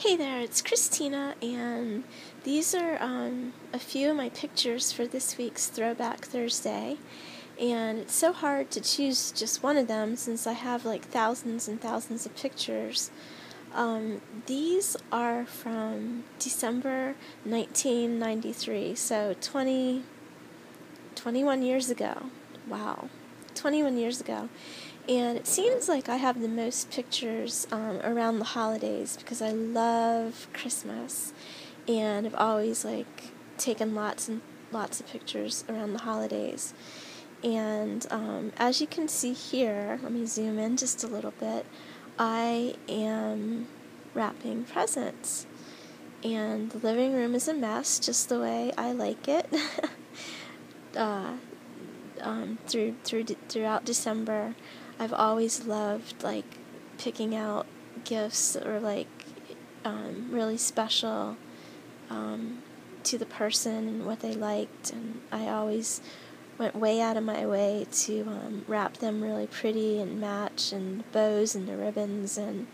Hey there, it's Christina, and these are a few of my pictures for this week's Throwback Thursday. And it's so hard to choose just one of them since I have like thousands and thousands of pictures. These are from December 1993, so 21 years ago. Wow, 21 years ago. And it seems like I have the most pictures around the holidays because I love Christmas, and I've always taken lots and lots of pictures around the holidays. And as you can see here, let me zoom in just a little bit, I am wrapping presents. And the living room is a mess, just the way I like it. Throughout December, I've always loved picking out gifts that were really special to the person and what they liked, and I always went way out of my way to wrap them really pretty and match, and bows and the ribbons. And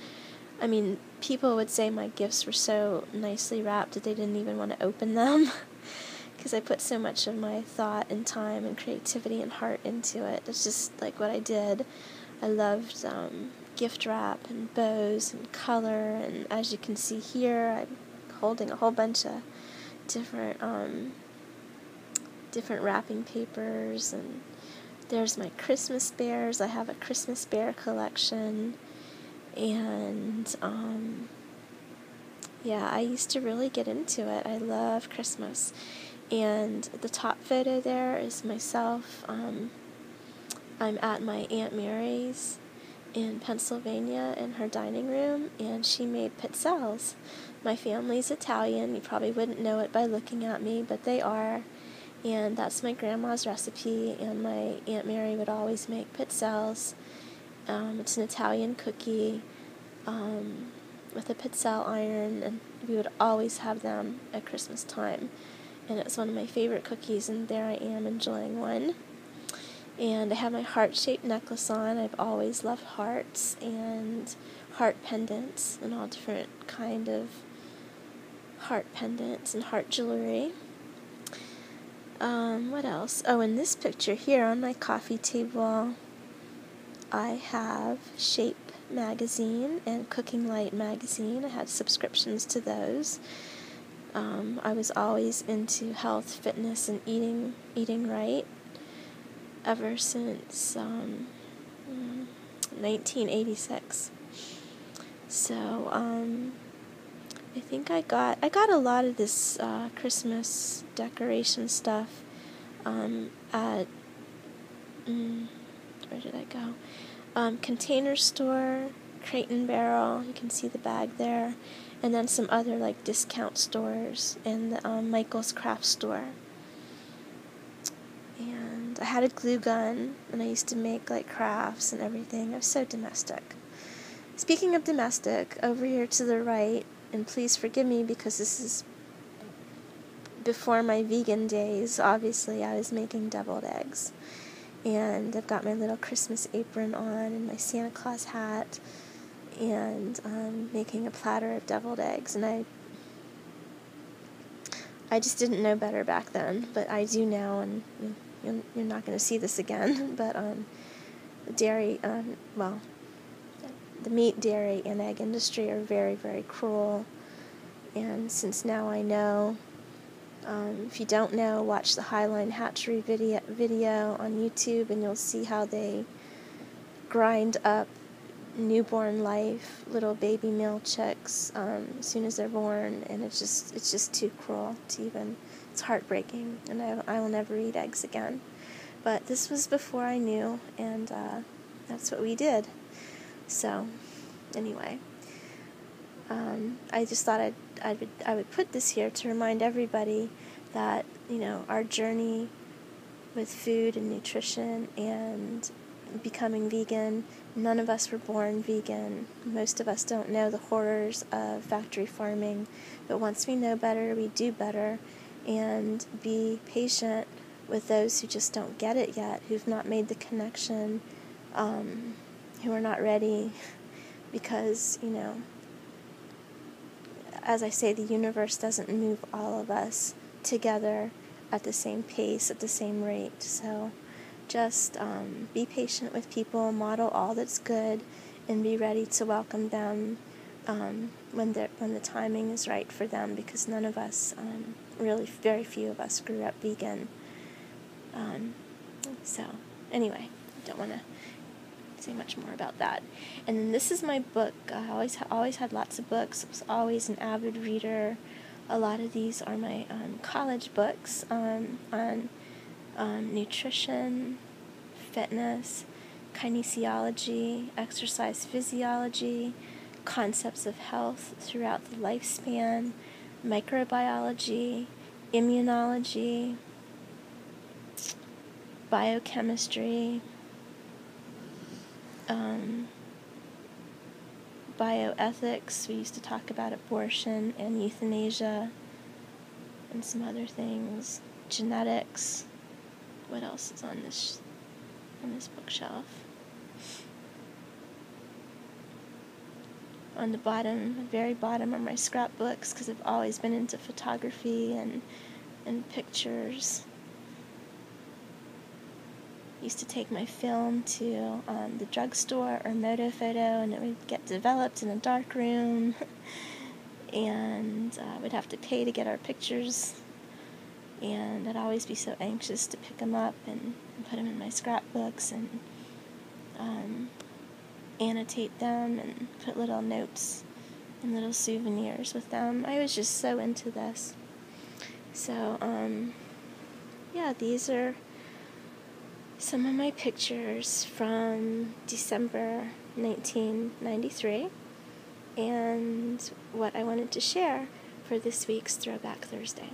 I mean, people would say my gifts were so nicely wrapped that they didn't even want to open them because I put so much of my thought and time and creativity and heart into it. It's just like what I did. I loved gift wrap and bows and color, and as you can see here, I'm holding a whole bunch of different wrapping papers, and there's my Christmas bears. I have a Christmas bear collection, and yeah, I used to really get into it. I love Christmas. And the top photo there is myself. I'm at my Aunt Mary's in Pennsylvania in her dining room, and she made pizzelles. My family's Italian. You probably wouldn't know it by looking at me, but they are. And that's my grandma's recipe, and my Aunt Mary would always make pizzelles. It's an Italian cookie with a pizzelle iron, and we would always have them at Christmas time. And it's one of my favorite cookies, and there I am enjoying one. And I have my heart-shaped necklace on. I've always loved hearts and heart pendants and all different kind of heart pendants and heart jewelry. What else? Oh, in this picture here on my coffee table, I have Shape magazine and Cooking Light magazine. I had subscriptions to those. I was always into health, fitness, and eating right ever since 1986. So I think I got a lot of this Christmas decoration stuff at where did I go? Container Store, Crate and Barrel. You can see the bag there. And then some other discount stores, and the Michael's Craft Store. And I had a glue gun, and I used to make crafts and everything. I was so domestic. Speaking of domestic, over here to the right, and please forgive me because this is before my vegan days, obviously I was making deviled eggs. And I've got my little Christmas apron on and my Santa Claus hat, and making a platter of deviled eggs. And I just didn't know better back then, but I do now, and you're not going to see this again. But the dairy, the meat, dairy, and egg industry are very, very cruel. And since now I know, if you don't know, watch the Highline Hatchery video on YouTube, and you'll see how they grind up newborn life, little baby male chicks, as soon as they're born, and it's just too cruel to even. It's heartbreaking, and I will never eat eggs again. But this was before I knew, and that's what we did. So, anyway, I just thought I would put this here to remind everybody that our journey with food and nutrition and becoming vegan. None of us were born vegan. Most of us don't know the horrors of factory farming, but once we know better, we do better, and be patient with those who just don't get it yet, who've not made the connection, who are not ready, because as I say, the universe doesn't move all of us together at the same pace, at the same rate. So just be patient with people, model all that's good, and be ready to welcome them when the timing is right for them, because none of us, really very few of us, grew up vegan. So anyway, I don't want to say much more about that. And then this is my book. I always had lots of books. I was always an avid reader. A lot of these are my college books on nutrition, fitness, kinesiology, exercise physiology, concepts of health throughout the lifespan, microbiology, immunology, biochemistry, bioethics. We used to talk about abortion and euthanasia and some other things. Genetics. What else is on this bookshelf? On the very bottom are my scrapbooks, because I've always been into photography and pictures. Used to take my film to the drugstore or Moto Photo, and it would get developed in a dark room, and we'd have to pay to get our pictures, and I'd always be so anxious to pick them up and put them in my scrapbooks and annotate them and put little notes and little souvenirs with them. I was just so into this. So, yeah, these are some of my pictures from December 1993 and what I wanted to share for this week's Throwback Thursday.